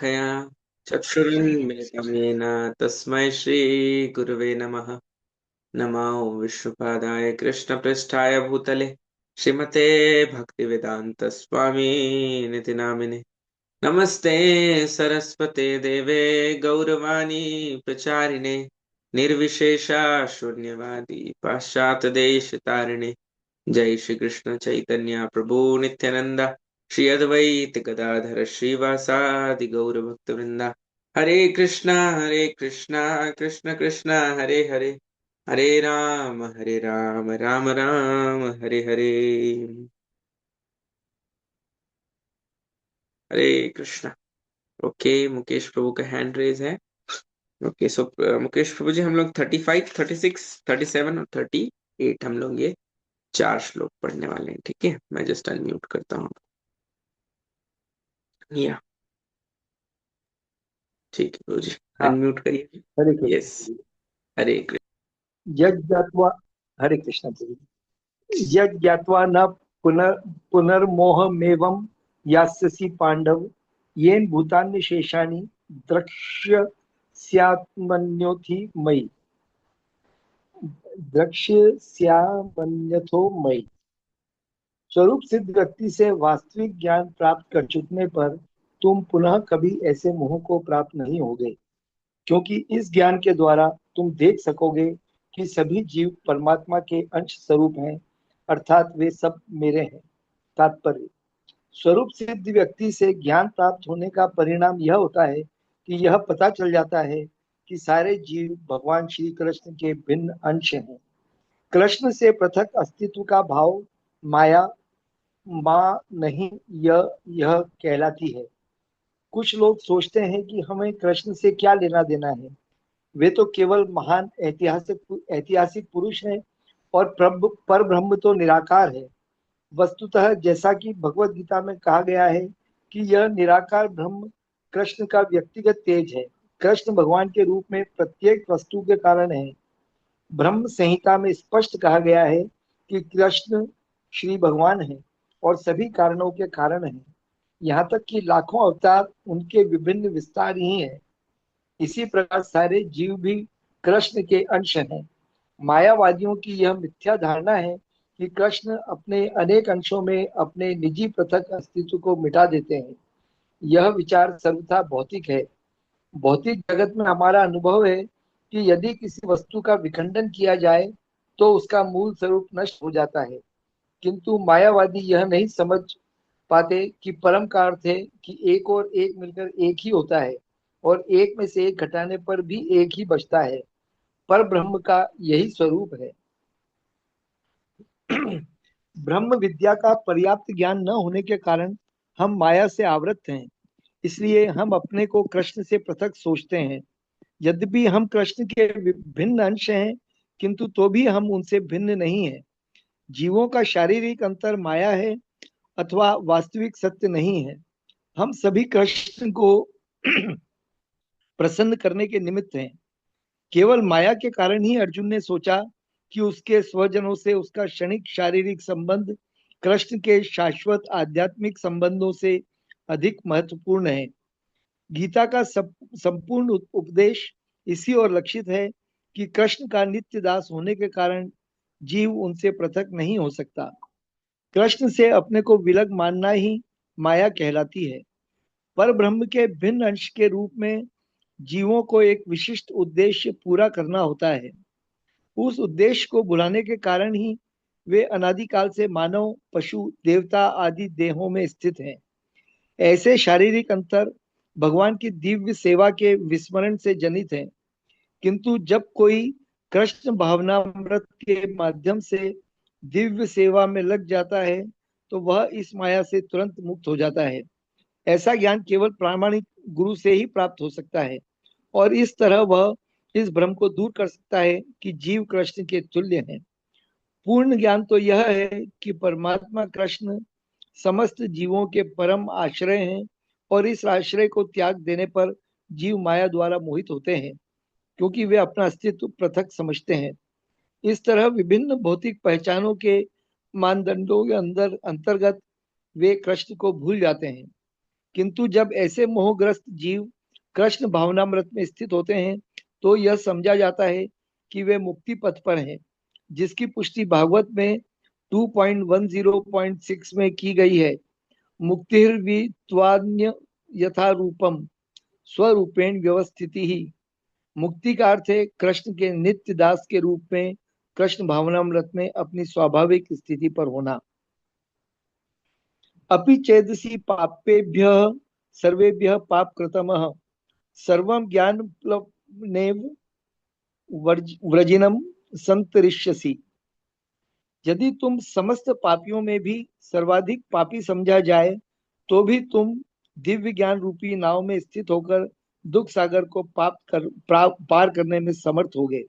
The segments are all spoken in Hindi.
साक्षादन्वखया चक्षुरुन्मिलितं येन तस्मै श्रीगुरवे नमः। नमो विष्णुपादाय कृष्णपृष्ठाय भूतले श्रीमते भक्तिवेदांत स्वामी निति नामिने। नमस्ते सरस्वते देवे गौरवाणी प्रचारिणे निर्विशेषा शून्यवादी पाश्चात्य देश तारिणे। जय श्री कृष्ण चैतन्य प्रभु नित्यानंदा श्री अद्वैत गदाधर श्रीवासादि गौर भक्त वृंदा। हरे कृष्णा कृष्ण कृष्ण हरे हरे, हरे राम राम राम हरे हरे। हरे कृष्णा। ओके, मुकेश प्रभु का हैंड रेज है। ओके, सो मुकेश प्रभु जी, हम लोग 35, 36, 37 और 38 हम लोग ये 4 श्लोक पढ़ने वाले हैं। ठीक है, मैं जस्ट अनम्यूट करता हूँ। या ठीक है प्रभु जी, हाँ। अनम्यूट करिए। हरे यस, कृष्ण। हरे कृष्ण। यज्ञात्वा हरे कृष्ण प्रभु। यज्ञात्वा न पुनर् पुनर्मोहमेवं यास्यसि पांडव येन भूतान्य शेषाणि द्रक्ष्यस्यात्मन्योथि मयि द्रक्ष्यस्यामन्यथो मयि। स्वरूप सिद्ध व्यक्ति से वास्तविक ज्ञान प्राप्त कर चुकने पर तुम पुनः कभी ऐसे मोह को प्राप्त नहीं होगे, क्योंकि इस ज्ञान के द्वारा तुम देख सकोगे कि सभी जीव परमात्मा के अंश स्वरूप हैं, अर्थात वे सब मेरे हैं। तात्पर्य: स्वरूप सिद्ध व्यक्ति से ज्ञान प्राप्त होने का परिणाम यह होता है कि यह पता चल जाता है कि सारे जीव भगवान श्री कृष्ण के भिन्न अंश हैं। कृष्ण से पृथक अस्तित्व का भाव माया माँ नहीं, यह कहलाती है। कुछ लोग सोचते हैं कि हमें कृष्ण से क्या लेना देना है, वे तो केवल महान ऐतिहासिक ऐतिहासिक पुरुष हैं और पर ब्रह्म तो निराकार है। वस्तुतः जैसा कि भगवत गीता में कहा गया है कि यह निराकार ब्रह्म कृष्ण का व्यक्तिगत तेज है। कृष्ण भगवान के रूप में प्रत्येक वस्तु के कारण है। ब्रह्म संहिता में स्पष्ट कहा गया है कि कृष्ण श्री भगवान है और सभी कारणों के कारण है। यहाँ तक कि लाखों अवतार उनके विभिन्न विस्तार ही हैं। इसी प्रकार सारे जीव भी कृष्ण के अंश हैं। मायावादियों की यह मिथ्या धारणा है कि कृष्ण अपने अनेक अंशों में अपने निजी पृथक अस्तित्व को मिटा देते हैं। यह विचार सर्वथा भौतिक है। भौतिक जगत में हमारा अनुभव है कि यदि किसी वस्तु का विखंडन किया जाए तो उसका मूल स्वरूप नष्ट हो जाता है, किंतु मायावादी यह नहीं समझ पाते कि परम का अर्थ है कि एक और एक मिलकर एक ही होता है और एक में से एक घटाने पर भी एक ही बचता है। पर ब्रह्म का यही स्वरूप है। ब्रह्म विद्या का पर्याप्त ज्ञान न होने के कारण हम माया से आवृत हैं, इसलिए हम अपने को कृष्ण से पृथक सोचते हैं। यद्यपि हम कृष्ण के भिन्न अंश हैं, किंतु तो भी हम उनसे भिन्न नहीं हैं। जीवों का शारीरिक अंतर माया है अथवा वास्तविक सत्य नहीं है। हम सभी कृष्ण को प्रसन्न करने के निमित्त हैं। केवल माया के कारण ही अर्जुन ने सोचा कि उसके स्वजनों से उसका क्षणिक शारीरिक संबंध कृष्ण के शाश्वत आध्यात्मिक संबंधों से अधिक महत्वपूर्ण है। गीता का संपूर्ण उपदेश इसी ओर लक्षित है कि कृष्ण का नित्य दास होने के कारण जीव उनसे पृथक नहीं हो सकता। कृष्ण से अपने को विलग मानना ही माया कहलाती है। पर ब्रह्म के भिन्न अंश के रूप में जीवों को एक विशिष्ट उद्देश्य पूरा करना होता है। उस उद्देश्य को भुलाने के कारण ही वे अनादिकाल से मानव, पशु, देवता आदि देहों में स्थित हैं। ऐसे शारीरिक अंतर भगवान की दिव्य सेवा के विस्मरण से जनित हैं, किंतु जब कोई कृष्ण भावनामृत के माध्यम से दिव्य सेवा में लग जाता है तो वह इस माया से तुरंत मुक्त हो जाता है। ऐसा ज्ञान केवल प्रामाणिक गुरु से ही प्राप्त हो सकता है और इस तरह वह इस भ्रम को दूर कर सकता है कि जीव कृष्ण के तुल्य हैं। पूर्ण ज्ञान तो यह है कि परमात्मा कृष्ण समस्त जीवों के परम आश्रय हैं और इस आश्रय को त्याग देने पर जीव माया द्वारा मोहित होते हैं, क्योंकि वे अपना अस्तित्व पृथक समझते हैं। इस तरह विभिन्न भौतिक पहचानों के मानदंडों के अंदर अंतर्गत वे कृष्ण को भूल जाते हैं। किंतु जब ऐसे मोहग्रस्त जीव कृष्ण भावनामृत में स्थित होते हैं तो यह समझा जाता है कि वे मुक्ति पथ पर हैं, जिसकी पुष्टि भागवत में 2.10.6 में की गई है। मुक्तिर्वित्वान्य यथा रूपम स्वरूपेण व्यवस्थिति ही। मुक्ति का अर्थ है कृष्ण के नित्य दास के रूप में कृष्ण भावनामृत में अपनी स्वाभाविक स्थिति पर होना। अपि चेदसि पापेभ्यः सर्वेभ्यः पाप कृतमः सर्वं ज्ञानप्लवनेव व्रजिनम संतरिष्यसि। यदि तुम समस्त पापियों में भी सर्वाधिक पापी समझा जाए तो भी तुम दिव्य ज्ञान रूपी नाव में स्थित होकर दुख सागर को पार करने में समर्थ होगे।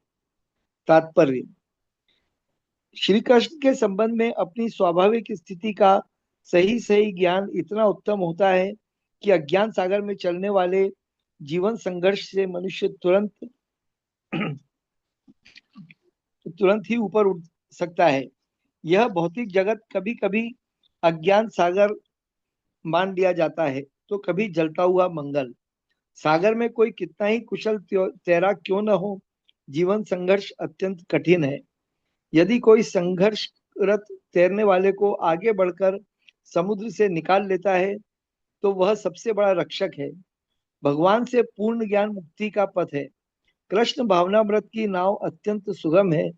तात्पर्य, श्री कृष्ण के संबंध में अपनी स्वाभाविक स्थिति का सही सही ज्ञान इतना उत्तम होता है कि अज्ञान सागर में चलने वाले जीवन संघर्ष से मनुष्य तुरंत तुरंत ही ऊपर उठ सकता है। यह भौतिक जगत कभी कभी अज्ञान सागर मान लिया जाता है तो कभी जलता हुआ मंगल। सागर में कोई कितना ही कुशल तैराक क्यों न हो, जीवन संघर्ष अत्यंत कठिन है। यदि कोई संघर्षरत तैरने वाले को आगे बढ़कर समुद्र से निकाल लेता है तो वह सबसे बड़ा रक्षक है। भगवान से पूर्ण ज्ञान मुक्ति का पथ है। कृष्ण भावनामृत की नाव अत्यंत सुगम है,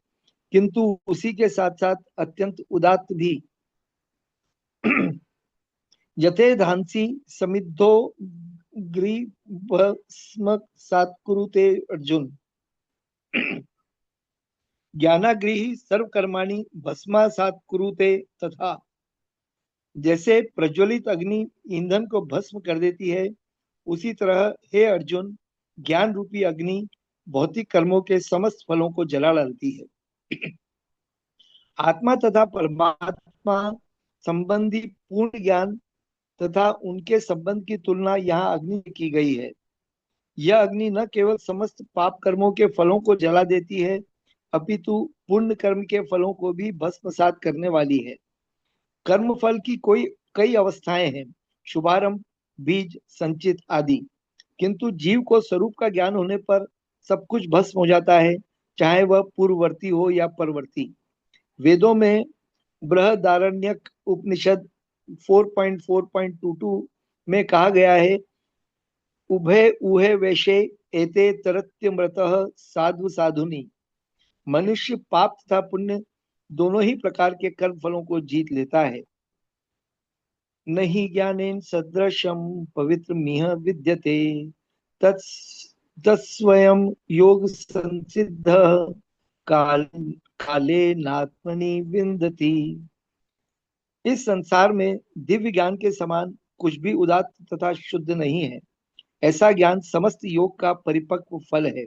किंतु उसी के साथ साथ अत्यंत उदात्त भी। यथे धांसी समिद्धो ग्रीभस्म सात्कुरुते अर्जुन ज्ञानाग्रही सर्वकर्माणि भस्मासात् कुरुते तथा। जैसे प्रज्वलित अग्नि ईंधन को भस्म कर देती है, उसी तरह हे अर्जुन, ज्ञान रूपी अग्नि भौतिक कर्मों के समस्त फलों को जला डालती है। आत्मा तथा परमात्मा संबंधी पूर्ण ज्ञान तथा उनके संबंध की तुलना यहाँ अग्नि से की गई है। यह अग्नि न केवल समस्त पाप कर्मों के फलों को जला देती है, अपितु पुण्य कर्म के फलों को भी भस्मसात करने वाली है। कर्म फल की कोई कई अवस्थाएं हैं, शुभारंभ, बीज, संचित आदि। किंतु जीव को स्वरूप का ज्ञान होने पर सब कुछ भस्म हो जाता है, चाहे वह पूर्ववर्ती हो या परवर्ती। वेदों में बृहदारण्यक उपनिषद 4.4.22 में कहा गया है, उभय उहे वैशे एते तरत्यमृतः साधु साधुनी। मनुष्य पाप तथा पुण्य दोनों ही प्रकार के कर्म फलों को जीत लेता है। नहीं ज्ञानेन सदृशम पवित्र मिह विद्यते तत्स्वयं योग संसिद्ध काल काले नात्मनि विन्दति। इस संसार में दिव्य ज्ञान के समान कुछ भी उदात्त तथा शुद्ध नहीं है। ऐसा ज्ञान समस्त योग का परिपक्व फल है।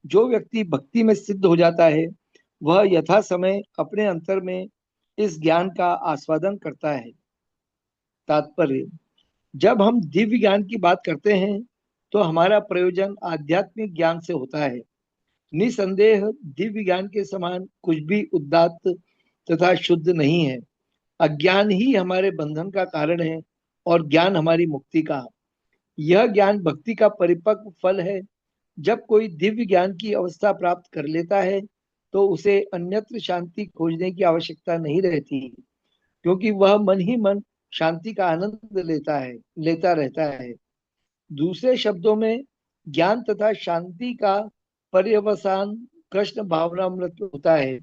जो व्यक्ति भक्ति में सिद्ध हो जाता है वह यथा समय अपने अंतर में इस ज्ञान का आस्वादन करता है। तात्पर्य, जब हम दिव्य ज्ञान की बात करते हैं तो हमारा प्रयोजन आध्यात्मिक ज्ञान से होता है। निसंदेह दिव्य ज्ञान के समान कुछ भी उदात्त तथा शुद्ध नहीं है। अज्ञान ही हमारे बंधन का कारण है और ज्ञान हमारी मुक्ति का। यह ज्ञान भक्ति का परिपक्व फल है। जब कोई दिव्य ज्ञान की अवस्था प्राप्त कर लेता है तो उसे अन्यत्र शांति खोजने की आवश्यकता नहीं रहती, क्योंकि वह मन ही मन शांति का आनंद लेता रहता है। दूसरे शब्दों में ज्ञान तथा शांति का पर्यवसान कृष्ण भावनामृत होता है।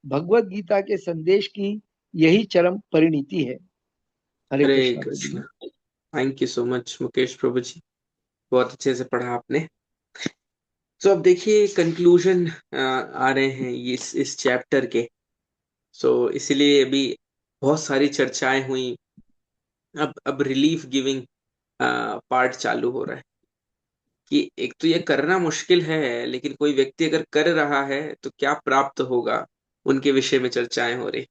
भगवत गीता के संदेश की यही चरम परिणति है। हरे हरे कृष्णा प्रभु। Krishna. Thank you so much Mukesh प्रभु जी, बहुत अच्छे से पढ़ा आपने। तो अब देखिए कंक्लूजन आ रहे हैं इस चैप्टर के। सो इसीलिए अभी बहुत सारी चर्चाएं हुई। अब रिलीफ गिविंग पार्ट चालू हो रहा है कि एक तो ये करना मुश्किल है, लेकिन कोई व्यक्ति अगर कर रहा है तो क्या प्राप्त होगा, उनके विषय में चर्चाएं हो रही।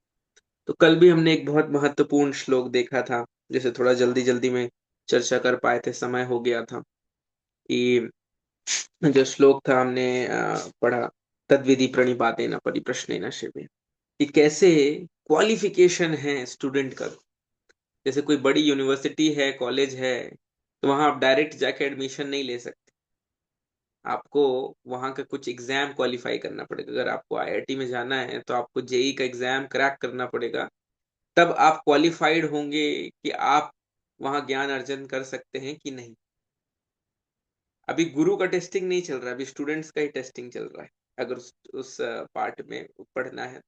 तो कल भी हमने एक बहुत महत्वपूर्ण श्लोक देखा था, जैसे थोड़ा जल्दी जल्दी में चर्चा कर पाए थे, समय हो गया था। कि जो श्लोक था हमने पढ़ा, तद्विधि प्रणिपातेन परिप्रश्नेन शिवे, कि कैसे क्वालिफिकेशन है स्टूडेंट का। जैसे कोई बड़ी यूनिवर्सिटी है, कॉलेज है, तो वहां आप डायरेक्ट जाके एडमिशन नहीं ले सकते। आपको वहां का कुछ एग्जाम क्वालिफाई करना पड़ेगा। अगर आपको आईआईटी में जाना है तो आपको जेई का एग्जाम क्रैक करना पड़ेगा, तब आप क्वालिफाइड होंगे कि आप वहां ज्ञान अर्जन कर सकते हैं कि नहीं। अभी गुरु का टेस्टिंग नहीं चल रहा, अभी स्टूडेंट्स का ही टेस्टिंग चल रहा है। अगर उस पार्ट में पढ़ना है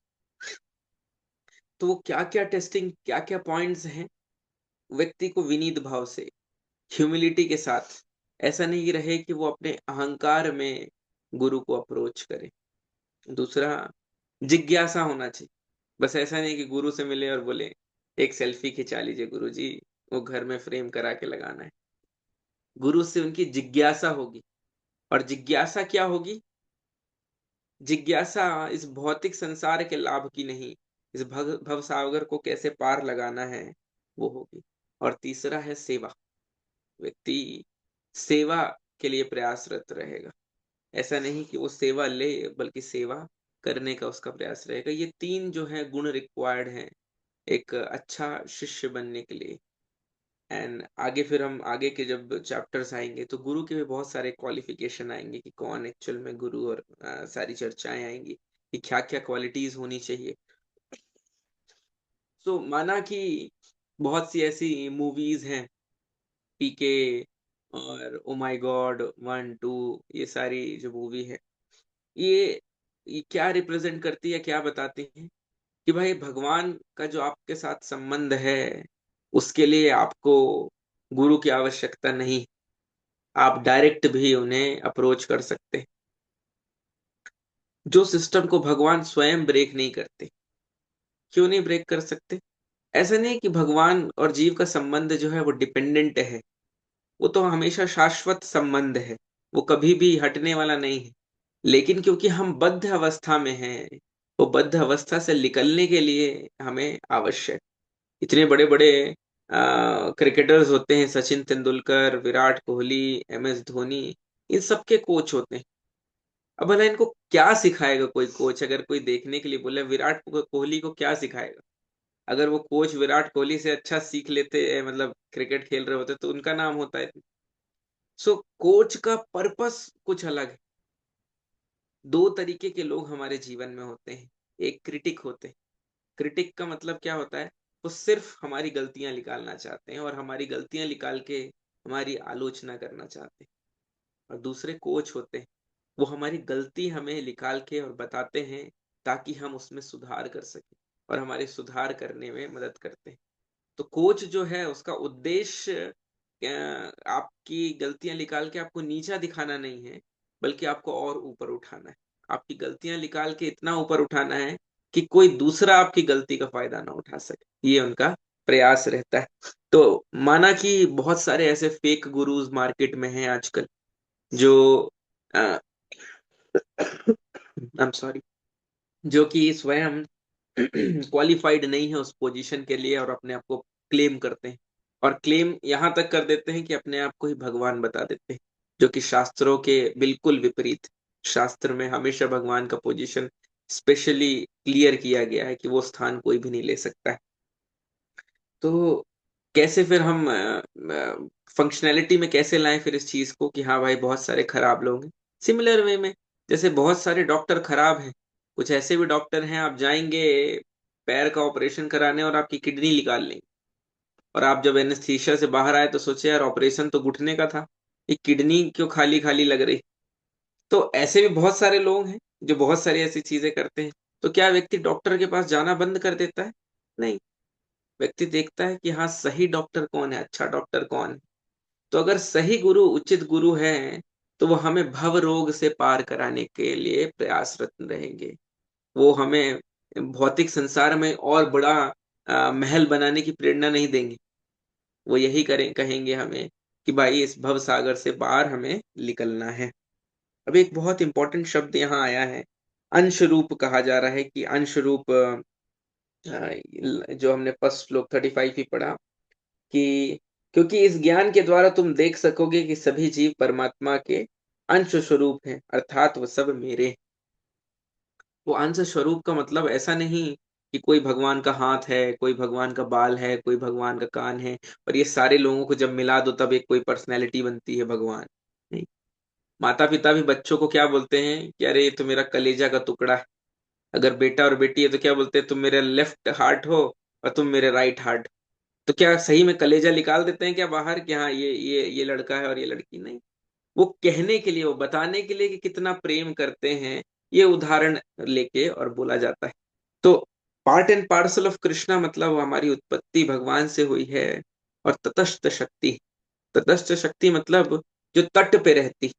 तो वो क्या क्या टेस्टिंग, क्या क्या पॉइंट्स हैं, व्यक्ति को विनीत भाव से, ह्यूमिलिटी के साथ, ऐसा नहीं रहे कि वो अपने अहंकार में गुरु को अप्रोच करे। दूसरा, जिज्ञासा होना चाहिए। बस ऐसा नहीं कि गुरु से मिले और बोले एक सेल्फी खिंचा लीजिए गुरु जी, वो घर में फ्रेम करा के लगाना है। गुरु से उनकी जिज्ञासा होगी। और जिज्ञासा क्या होगी? जिज्ञासा इस भौतिक संसार के लाभ की नहीं, इस भव सागर को कैसे पार लगाना है, वो होगी। और तीसरा है सेवा। व्यक्ति सेवा के लिए प्रयासरत रहेगा। ऐसा नहीं कि वो सेवा ले, बल्कि सेवा करने का उसका प्रयास रहेगा। ये तीन जो है गुण रिक्वायर्ड हैं एक अच्छा शिष्य बनने के लिए। एंड आगे फिर हम आगे के जब चैप्टर्स आएंगे तो गुरु के भी बहुत सारे क्वालिफिकेशन आएंगे कि कौन एक्चुअल में गुरु, और सारी चर्चाएं आएंगी कि क्या क्या क्वालिटीज होनी चाहिए। सो माना कि बहुत सी ऐसी मूवीज हैं, पीके और ओ माय गॉड 1 2, ये सारी जो मूवी है, ये ये क्या रिप्रेजेंट करती है, क्या बताती है कि भाई भगवान का जो आपके साथ संबंध है उसके लिए आपको गुरु की आवश्यकता नहीं। आप डायरेक्ट भी उन्हें अप्रोच कर सकते हैं। जो सिस्टम को भगवान स्वयं ब्रेक नहीं करते, क्यों नहीं ब्रेक कर सकते? ऐसा नहीं कि भगवान और जीव का संबंध जो है वो डिपेंडेंट है, वो तो हमेशा शाश्वत संबंध है, वो कभी भी हटने वाला नहीं है। लेकिन क्योंकि हम बद्ध अवस्था में हैं, वो बद्ध अवस्था से निकलने के लिए हमें आवश्यक, इतने बड़े बड़े क्रिकेटर्स होते हैं, सचिन तेंदुलकर, विराट कोहली, एमएस धोनी, इन सबके कोच होते हैं। अब भला इनको क्या सिखाएगा कोई कोच? अगर कोई देखने के लिए बोले विराट कोहली को क्या सिखाएगा, अगर वो कोच विराट कोहली से अच्छा सीख लेते, मतलब क्रिकेट खेल रहे होते, तो उनका नाम होता है। सो कोच का पर्पस कुछ अलग है। दो तरीके के लोग हमारे जीवन में होते हैं। एक क्रिटिक होते हैं। क्रिटिक का मतलब क्या होता है? वो सिर्फ हमारी गलतियां निकालना चाहते हैं और हमारी गलतियां निकाल के हमारी आलोचना करना चाहते हैं। और दूसरे कोच होते हैं, वो हमारी गलती हमें निकाल के और बताते हैं ताकि हम उसमें सुधार कर सकें और हमारे सुधार करने में मदद करते हैं। तो कोच जो है उसका उद्देश्य आपकी गलतियां निकाल के आपको नीचा दिखाना नहीं है, बल्कि आपको और ऊपर उठाना है। आपकी गलतियां निकाल के इतना ऊपर उठाना है कि कोई दूसरा आपकी गलती का फायदा ना उठा सके, ये उनका प्रयास रहता है। तो माना कि बहुत सारे ऐसे फेक गुरुज मार्केट में हैं आजकल, जो आई एम सॉरी, जो कि स्वयं क्वालिफाइड नहीं है उस पोजीशन के लिए और अपने आप को क्लेम करते हैं। और क्लेम यहां तक कर देते हैं कि अपने आप को ही भगवान बता देते हैं, जो कि शास्त्रों के बिल्कुल विपरीत। शास्त्र में हमेशा भगवान का पोजीशन स्पेशली क्लियर किया गया है कि वो स्थान कोई भी नहीं ले सकता है। तो कैसे फिर हम फंक्शनैलिटी में कैसे लाएं फिर इस चीज को कि हाँ भाई बहुत सारे खराब लोग हैं? सिमिलर वे में, जैसे बहुत सारे डॉक्टर खराब हैं, कुछ ऐसे भी डॉक्टर हैं, आप जाएंगे पैर का ऑपरेशन कराने और आपकी किडनी निकाल लेंगे, और आप जब एनेस्थीसिया से बाहर आए तो सोचे यार ऑपरेशन तो घुटने का था, ये किडनी क्यों खाली खाली लग रही। तो ऐसे भी बहुत सारे लोग हैं जो बहुत सारी ऐसी चीजें करते हैं। तो क्या व्यक्ति डॉक्टर के पास जाना बंद कर देता है? नहीं। व्यक्ति देखता है कि हाँ सही डॉक्टर कौन है, अच्छा डॉक्टर कौन है। तो अगर सही गुरु, उचित गुरु है, तो वो हमें भव रोग से पार कराने के लिए प्रयासरत रहेंगे। वो हमें भौतिक संसार में और बड़ा महल बनाने की प्रेरणा नहीं देंगे। वो यही कहेंगे हमें कि भाई इस भव सागर से बाहर हमें निकलना है। अब एक बहुत इंपॉर्टेंट शब्द यहाँ आया है, अंश रूप कहा जा रहा है कि अंश रूप, जो हमने फर्स्ट श्लोक 35 ही पढ़ा कि क्योंकि इस ज्ञान के द्वारा तुम देख सकोगे कि सभी जीव परमात्मा के अंश स्वरूप हैं, अर्थात वो सब मेरे हैं। वो अंश स्वरूप का मतलब ऐसा नहीं कि कोई भगवान का हाथ है, कोई भगवान का बाल है, कोई भगवान का कान है, और ये सारे लोगों को जब मिला दो तब एक कोई पर्सनैलिटी बनती है भगवान। नहीं, माता पिता भी बच्चों को क्या बोलते हैं कि अरे ये तो मेरा कलेजा का टुकड़ा है। अगर बेटा और बेटी है तो क्या बोलते हैं, तुम मेरे लेफ्ट हार्ट हो और तुम मेरे राइट हार्ट। तो क्या सही में कलेजा निकाल देते हैं क्या बाहर कि हाँ ये लड़का है और ये लड़की? नहीं, वो कहने के लिए, वो बताने के लिए कि कितना प्रेम करते हैं, ये उदाहरण लेके और बोला जाता है। तो part and parcel of Krishna मतलब हमारी उत्पत्ति भगवान से हुई है। और तटस्थ शक्ति, तटस्थ शक्ति मतलब जो तट पे रहती,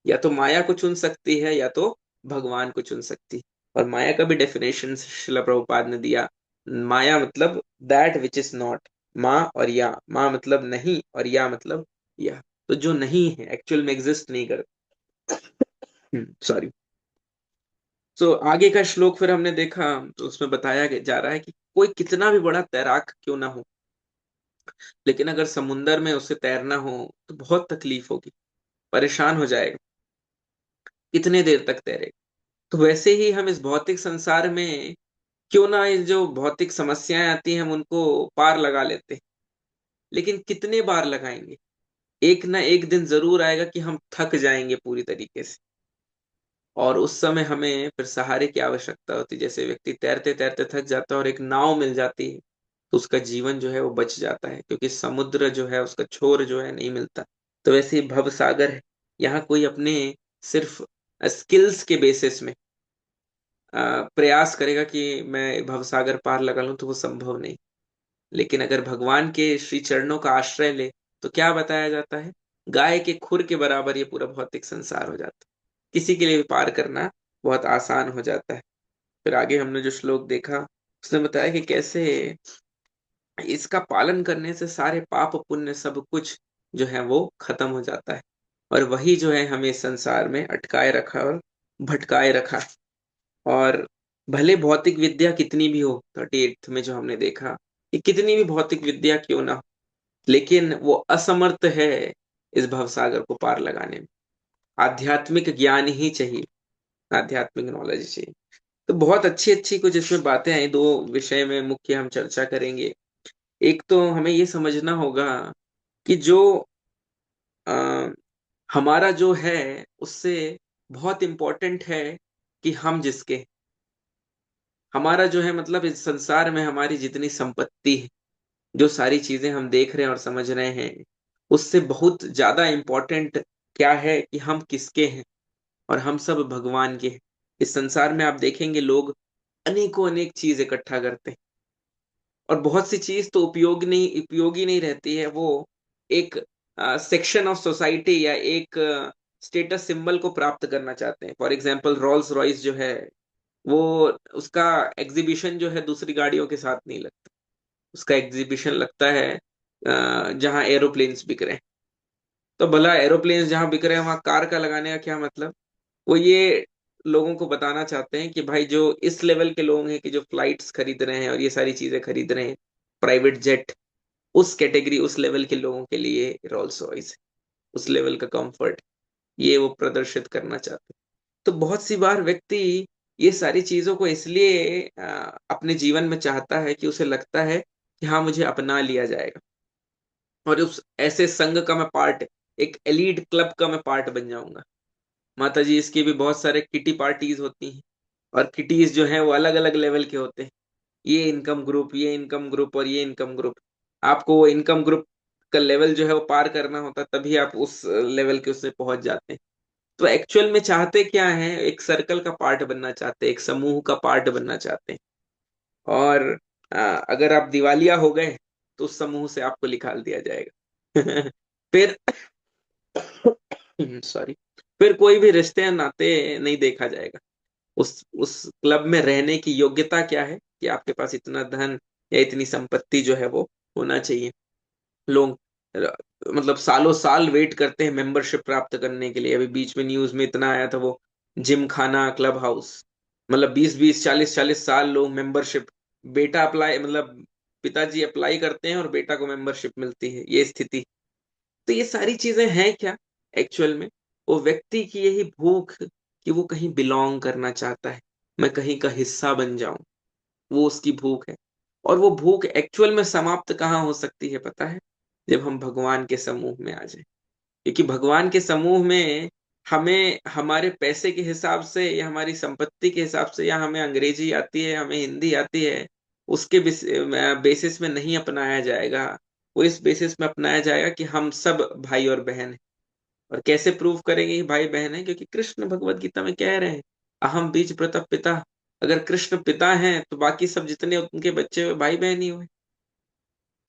या तो माया को चुन सकती है या तो भगवान को चुन सकती है। और माया का भी डेफिनेशन शिला प्रभुपाद ने दिया। माया मतलब दैट विच इज नॉट। माँ और या, माँ मतलब नहीं और या मतलब या। तो जो नहीं है, एक्चुअल में एग्जिस्ट नहीं करता। सॉरी। सो आगे का श्लोक फिर हमने देखा, तो उसमें बताया जा रहा है कि कोई कितना भी बड़ा तैराक क्यों ना हो, लेकिन अगर समुंदर में उसे तैरना हो तो बहुत तकलीफ होगी, परेशान हो जाएगा, कितने देर तक तैरेगा। तो वैसे ही हम इस भौतिक संसार में क्यों ना, ये जो भौतिक समस्याएं आती हैं हम उनको पार लगा लेते हैं, लेकिन कितने बार लगाएंगे? एक ना एक दिन जरूर आएगा कि हम थक जाएंगे पूरी तरीके से, और उस समय हमें फिर सहारे की आवश्यकता होती है। जैसे व्यक्ति तैरते तैरते थक जाता है और एक नाव मिल जाती है, तो उसका जीवन जो है वो बच जाता है, क्योंकि समुद्र जो है उसका छोर जो है नहीं मिलता। तो वैसे ही भव सागर है, यहाँ कोई अपने सिर्फ स्किल्स के बेसिस में प्रयास करेगा कि मैं भवसागर पार लगा लूं, तो वो संभव नहीं। लेकिन अगर भगवान के श्री चरणों का आश्रय ले, तो क्या बताया जाता है, गाय के खुर के बराबर ये पूरा भौतिक संसार हो जाता है, किसी के लिए भी पार करना बहुत आसान हो जाता है। फिर आगे हमने जो श्लोक देखा, उसने बताया कि कैसे इसका पालन करने से सारे पाप पुण्य सब कुछ जो है वो खत्म हो जाता है, और वही जो है हमें संसार में अटकाए रखा और भटकाए रखा। और भले भौतिक विद्या कितनी भी हो, 38th में जो हमने देखा कि कितनी भी भौतिक विद्या क्यों ना हो, लेकिन वो असमर्थ है इस भवसागर को पार लगाने में। आध्यात्मिक ज्ञान ही चाहिए, आध्यात्मिक नॉलेज चाहिए। तो बहुत अच्छी अच्छी कुछ इसमें बातें आई, दो विषय में मुख्य हम चर्चा करेंगे। एक तो हमें ये समझना होगा कि जो आ, हमारा जो है उससे बहुत इम्पोर्टेंट है कि हम जिसके, हमारा जो है मतलब इस संसार में हमारी जितनी संपत्ति है, जो सारी चीजें हम देख रहे हैं और समझ रहे हैं, उससे बहुत ज्यादा इम्पोर्टेंट क्या है कि हम किसके हैं। और हम सब भगवान के हैं। इस संसार में आप देखेंगे लोग अनेकों अनेक चीज इकट्ठा करते हैं, और बहुत सी चीज तो उपयोगी नहीं रहती है। वो एक सेक्शन ऑफ सोसाइटी या एक स्टेटस सिंबल को प्राप्त करना चाहते हैं। फॉर एग्जाम्पल रोल्स रॉयस जो है, वो उसका एग्जीबिशन जो है दूसरी गाड़ियों के साथ नहीं लगता। उसका एग्जीबिशन लगता है जहां एरोप्लेन्स बिक रहे हैं। तो भला एरोप्लेन्स जहां बिक रहे हैं वहां कार का लगाने का क्या मतलब? वो ये लोगों को बताना चाहते हैं कि भाई जो इस लेवल के लोग हैं कि जो फ्लाइट्स खरीद रहे हैं और ये सारी चीजें खरीद रहे हैं, प्राइवेट जेट, उस कैटेगरी उस लेवल के लोगों के लिए रोल्स रॉयस है, उस लेवल का कंफर्ट, ये वो प्रदर्शित करना चाहते हैं। तो बहुत सी बार व्यक्ति ये सारी चीजों को इसलिए अपने जीवन में चाहता है कि उसे लगता है कि हाँ मुझे अपना लिया जाएगा, और उस ऐसे संघ का मैं पार्ट, एक एलीट क्लब का मैं पार्ट बन जाऊंगा। माता जी, इसकी भी बहुत सारे किटी पार्टीज होती हैं, और किटीज जो हैं वो अलग अलग लेवल के होते हैं। ये इनकम ग्रुप, ये इनकम ग्रुप और ये इनकम ग्रुप। आपको वो इनकम ग्रुप का लेवल जो है वो पार करना होता है, तभी आप उस लेवल के उससे पहुंच जाते हैं। तो एक्चुअल में चाहते क्या है, एक सर्कल का पार्ट बनना चाहते हैं, एक समूह का पार्ट बनना चाहते हैं। और अगर आप दिवालिया हो गए तो उस समूह से आपको निकाल दिया जाएगा। फिर सॉरी, फिर कोई भी रिश्ते या नाते नहीं देखा जाएगा। उस क्लब में रहने की योग्यता क्या है कि आपके पास इतना धन या इतनी संपत्ति जो है वो होना चाहिए। लोग मतलब सालों साल वेट करते हैं मेंबरशिप प्राप्त करने के लिए। अभी बीच में न्यूज में इतना आया था, वो जिम खाना क्लब हाउस, मतलब 20-20 40-40 साल लोग मेंबरशिप, बेटा अप्लाई मतलब पिताजी अप्लाई करते हैं और बेटा को मेंबरशिप मिलती है, ये स्थिति। तो ये सारी चीजें हैं क्या एक्चुअल में? वो व्यक्ति की यही भूख कि वो कहीं बिलोंग करना चाहता है, मैं कहीं का हिस्सा बन जाऊं। वो उसकी भूख है। और वो भूख एक्चुअल में समाप्त कहाँ हो सकती है पता है? जब हम भगवान के समूह में आ जाए। क्योंकि भगवान के समूह में हमें हमारे पैसे के हिसाब से या हमारी संपत्ति के हिसाब से, या हमें अंग्रेजी आती है, हमें हिंदी आती है, उसके बेसिस में नहीं अपनाया जाएगा। वो इस बेसिस में अपनाया जाएगा कि हम सब भाई और बहन हैं। और कैसे प्रूव करेंगे कि भाई बहन है? क्योंकि कृष्ण भगवत गीता में कह रहे हैं, अहम बीज प्रतप पिता। अगर कृष्ण पिता हैं तो बाकी सब जितने उनके बच्चे हुए भाई बहन ही हुए।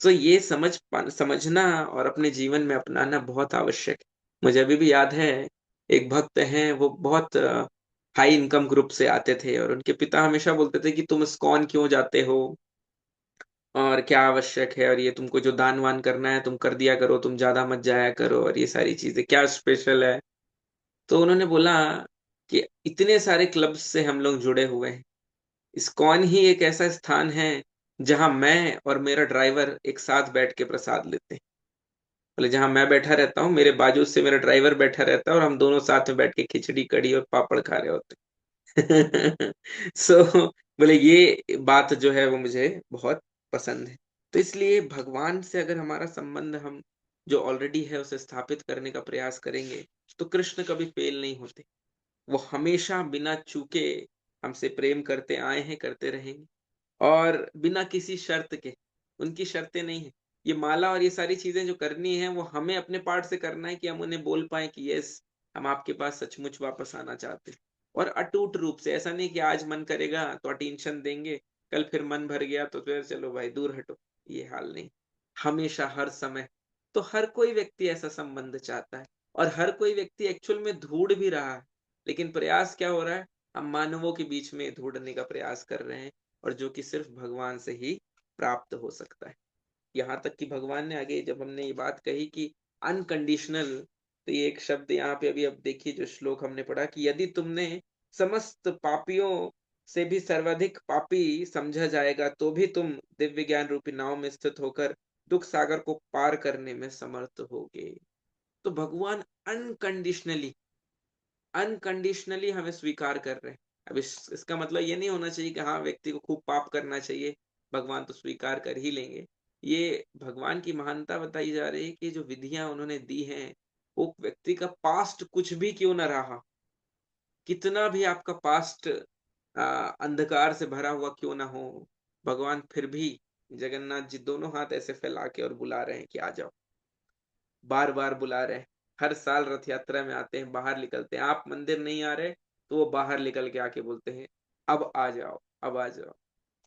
तो ये समझना और अपने जीवन में अपनाना बहुत आवश्यक है। मुझे अभी भी याद है, एक भक्त हैं, वो बहुत हाई इनकम ग्रुप से आते थे, और उनके पिता हमेशा बोलते थे कि तुम इस्कॉन क्यों जाते हो, और क्या आवश्यक है, और ये तुमको जो दान वान करना है तुम कर दिया करो, तुम ज्यादा मत जाया करो, और ये सारी चीजें क्या स्पेशल है। तो उन्होंने बोला कि इतने सारे क्लब्स से हम लोग जुड़े हुए हैं, इस्कॉन ही एक ऐसा स्थान है जहां मैं और मेरा ड्राइवर एक साथ बैठ के प्रसाद लेते हैं। बोले जहां मैं बैठा रहता हूँ, मेरे बाजू से मेरा ड्राइवर बैठा रहता है, और हम दोनों साथ में बैठ के खिचड़ी कड़ी और पापड़ खा रहे होते हैं। सो बोले ये बात जो है वो मुझे बहुत पसंद है। तो इसलिए भगवान से अगर हमारा संबंध हम जो ऑलरेडी है उसे स्थापित करने का प्रयास करेंगे, तो कृष्ण कभी फेल नहीं होते। वो हमेशा बिना चूके हमसे प्रेम करते आए हैं, करते रहेंगे, और बिना किसी शर्त के। उनकी शर्तें नहीं है। ये माला और ये सारी चीजें जो करनी है वो हमें अपने पार्ट से करना है, कि हम उन्हें बोल पाए कि यस, हम आपके पास सचमुच वापस आना चाहते हैं। और अटूट रूप से, ऐसा नहीं कि आज मन करेगा तो अटेंशन देंगे, कल फिर मन भर गया तो फिर चलो भाई दूर हटो। ये हाल नहीं। हमेशा, हर समय। तो हर कोई व्यक्ति ऐसा संबंध चाहता है, और हर कोई व्यक्ति एक्चुअल में ढूंढ भी रहा है। लेकिन प्रयास क्या हो रहा है? हम मानवों के बीच में ढूंढने का प्रयास कर रहे हैं, और जो कि सिर्फ भगवान से ही प्राप्त हो सकता है। यहाँ तक कि भगवान ने आगे जब हमने ये बात कही कि अनकंडीशनल, तो ये एक शब्द यहाँ पे अभी अब देखिए, जो श्लोक हमने पढ़ा कि यदि तुमने समस्त पापियों से भी सर्वाधिक पापी समझा जाएगा तो भी तुम दिव्य ज्ञान रूपी नाव में स्थित होकर दुख सागर को पार करने में समर्थ होगे। तो भगवान अनकंडीशनली अनकंडीशनली हमें स्वीकार कर रहे हैं। अब इसका मतलब ये नहीं होना चाहिए कि हाँ व्यक्ति को खूब पाप करना चाहिए, भगवान तो स्वीकार कर ही लेंगे। ये भगवान की महानता बताई जा रही है कि जो विधियां उन्होंने दी हैं, वो व्यक्ति का पास्ट कुछ भी क्यों ना रहा, कितना भी आपका पास्ट अंधकार से भरा हुआ क्यों ना हो, भगवान फिर भी, जगन्नाथ जी दोनों हाथ ऐसे फैला के और बुला रहे हैं कि आ जाओ। बार बार बुला रहे हैं। हर साल रथ यात्रा में आते हैं, बाहर निकलते हैं। आप मंदिर नहीं आ रहे तो वो बाहर निकल के आके बोलते हैं, अब आ जाओ, अब आ जाओ।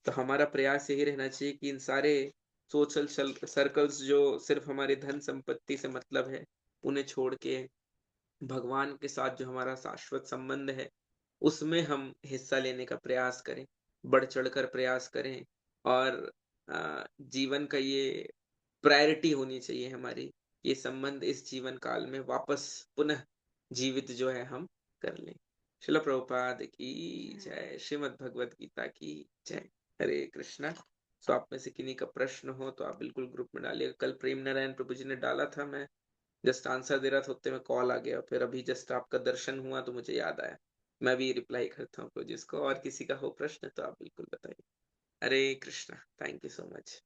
तो हमारा प्रयास यही रहना चाहिए कि इन सारे सोशल सर्कल्स जो सिर्फ हमारी धन संपत्ति से मतलब है, उन्हें छोड़ के भगवान के साथ जो हमारा शाश्वत संबंध है, उसमें हम हिस्सा लेने का प्रयास करें, बढ़ चढ़कर प्रयास करें। और जीवन का ये प्रायोरिटी होनी चाहिए हमारी, ये संबंध इस जीवन काल में वापस पुनः जीवित जो है हम कर लें। शिला प्रभुपाद की जय, श्रीमद् भगवत गीता की जय। हरे कृष्णा। सो आप में से किन्हीं का प्रश्न हो तो आप बिल्कुल ग्रुप में डालिएगा। कल प्रेम नारायण प्रभु जी ने डाला था, मैं जस्ट आंसर दे रहा था, उतने में कॉल आ गया, फिर अभी जस्ट आपका दर्शन हुआ तो मुझे याद आया, मैं भी रिप्लाई करता हूँ। जिसको और किसी का हो प्रश्न तो आप बिल्कुल बताइए। हरे Krishna. Thank you so much.